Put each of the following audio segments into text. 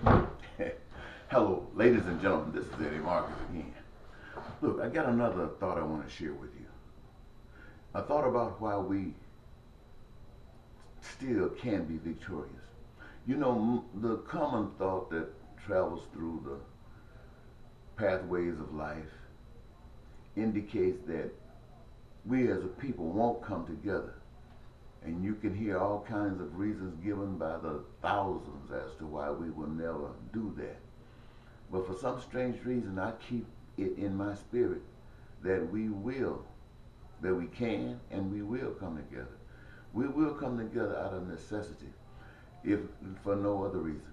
Hello, ladies and gentlemen, this is Eddie Marcus again. Look, I got another thought I want to share with you. I thought about why we still can be victorious. You know, the common thought that travels through the pathways of life indicates that we as a people won't come together. And you can hear all kinds of reasons given by the thousands as to why we will never do that. But for some strange reason, I keep it in my spirit that we will, that we can, and we will come together. We will come together out of necessity, if for no other reason.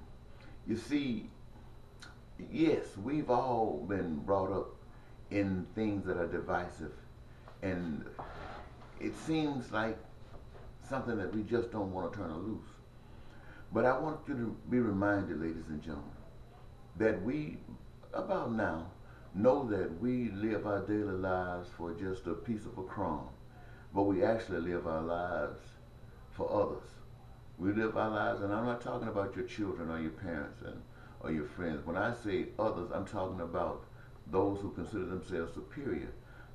You see, yes, we've all been brought up in things that are divisive, and it seems like something that we just don't want to turn loose. But I want you to be reminded, ladies and gentlemen, that we, about now, know that we live our daily lives for just a piece of a crumb, but we actually live our lives for others. We live our lives, and I'm not talking about your children or your parents or your friends. When I say others, I'm talking about those who consider themselves superior,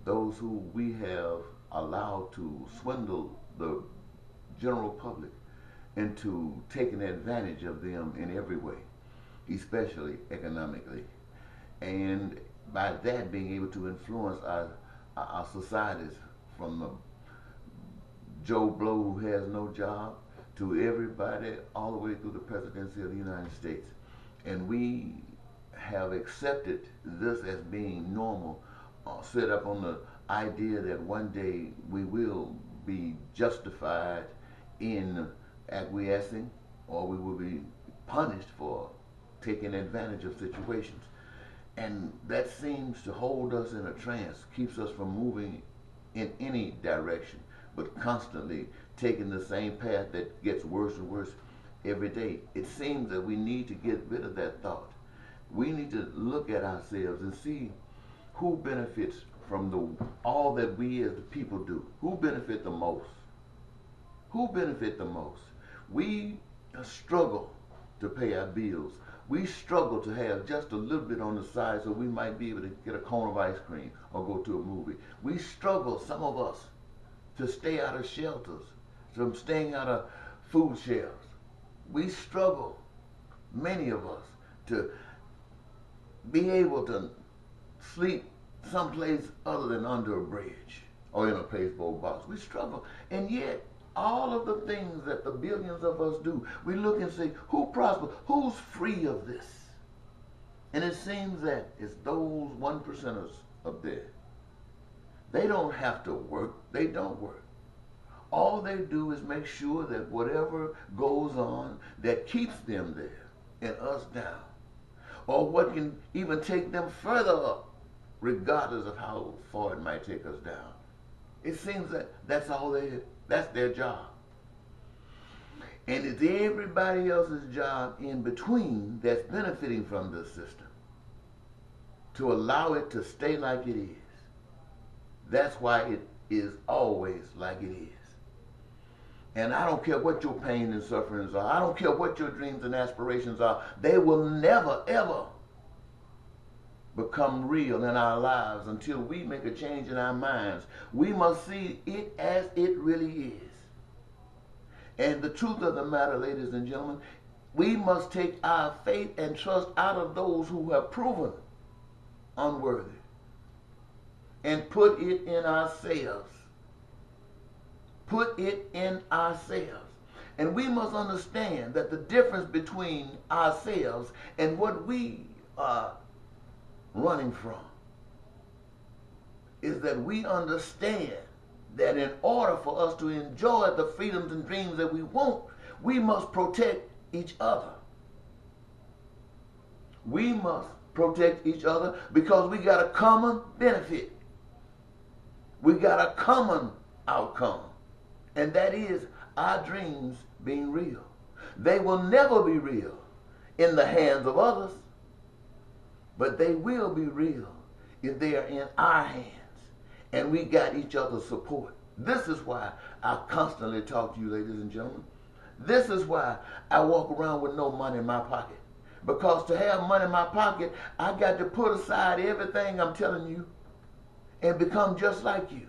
those who we have allowed to swindle the general public into taking advantage of them in every way, especially economically, and by that being able to influence our societies, from the Joe Blow who has no job to everybody all the way through the presidency of the United States. And we have accepted this as being normal, set up on the idea that one day we will be justified in acquiescing, or we will be punished for taking advantage of situations. And that seems to hold us in a trance, keeps us from moving in any direction, but constantly taking the same path that gets worse and worse every day. It seems that we need to get rid of that thought. We need to look at ourselves and see who benefits from all that we as the people do. Who benefit the most? Who benefit the most? We struggle to pay our bills. We struggle to have just a little bit on the side so we might be able to get a cone of ice cream or go to a movie. We struggle, some of us, to stay out of shelters, from staying out of food shelves. We struggle, many of us, to be able to sleep someplace other than under a bridge or in a pasteboard box. We struggle, and yet all of the things that the billions of us do, we look and say, who prospers? Who's free of this? And it seems that it's those 1%ers up there. They don't have to work. They don't work. All they do is make sure that whatever goes on that keeps them there and us down, or what can even take them further up, regardless of how far it might take us down. It seems that that's their job. And it's everybody else's job in between that's benefiting from this system to allow it to stay like it is. That's why it is always like it is. And I don't care what your pain and sufferings are. I don't care what your dreams and aspirations are. They will never, ever become real in our lives until we make a change in our minds. We must see it as it really is. And the truth of the matter, ladies and gentlemen, we must take our faith and trust out of those who have proven unworthy and put it in ourselves. Put it in ourselves. And we must understand that the difference between ourselves and what we are running from is that we understand that in order for us to enjoy the freedoms and dreams that we want, we must protect each other. We must protect each other because we got a common benefit. We got a common outcome, and that is our dreams being real. They will never be real in the hands of others, but they will be real if they are in our hands and we got each other's support. This is why I constantly talk to you, ladies and gentlemen. This is why I walk around with no money in my pocket, Because to have money in my pocket, I got to put aside everything I'm telling you and become just like you.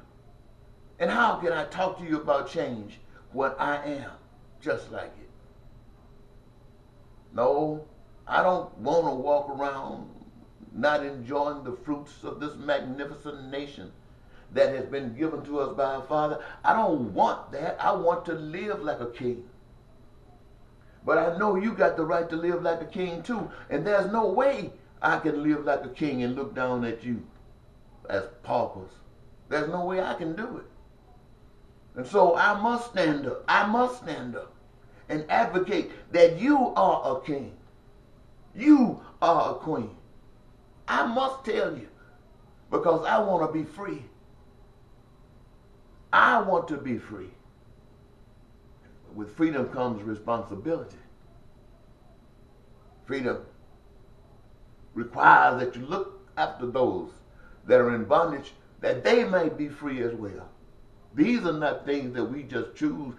And how can I talk to you about change when I am just like it? No, I don't want to walk around not enjoying the fruits of this magnificent nation that has been given to us by our Father. I don't want that. I want to live like a king. But I know you got the right to live like a king too. And there's no way I can live like a king and look down at you as paupers. There's no way I can do it. And so I must stand up. I must stand up and advocate that you are a king. You are a queen. I must tell you because I want to be free. I want to be free. With freedom comes responsibility. Freedom requires that you look after those that are in bondage, that they may be free as well. These are not things that we just choose.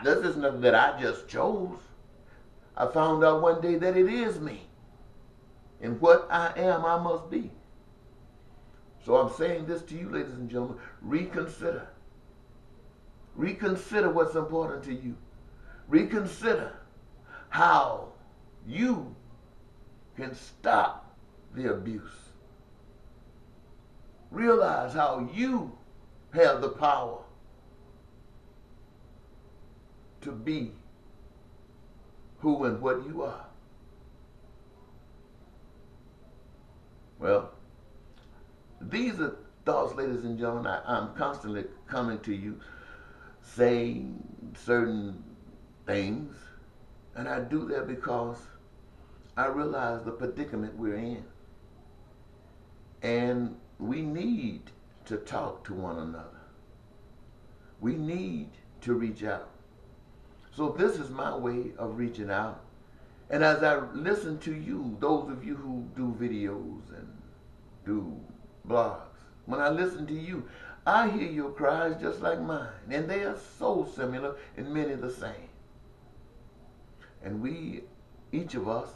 This is nothing that I just chose. I found out one day that it is me. And what I am, I must be. So I'm saying this to you, ladies and gentlemen, reconsider. Reconsider what's important to you. Reconsider how you can stop the abuse. Realize how you have the power to be who and what you are. Well, these are thoughts, ladies and gentlemen. I'm constantly coming to you saying certain things, and I do that because I realize the predicament we're in. And we need to talk to one another. We need to reach out. So this is my way of reaching out. And as I listen to you, those of you who do videos and do blogs, when I listen to you, I hear your cries just like mine. And they are so similar and many the same. And we, each of us,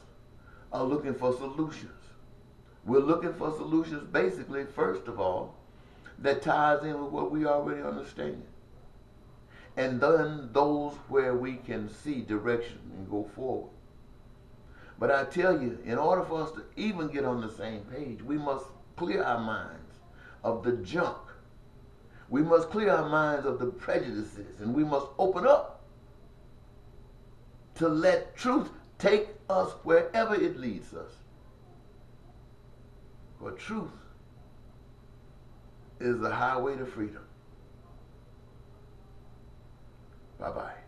are looking for solutions. We're looking for solutions basically, first of all, that ties in with what we already understand. And then those where we can see direction and go forward. But I tell you, in order for us to even get on the same page, we must clear our minds of the junk. We must clear our minds of the prejudices, and we must open up to let truth take us wherever it leads us. For truth is the highway to freedom. Bye-bye.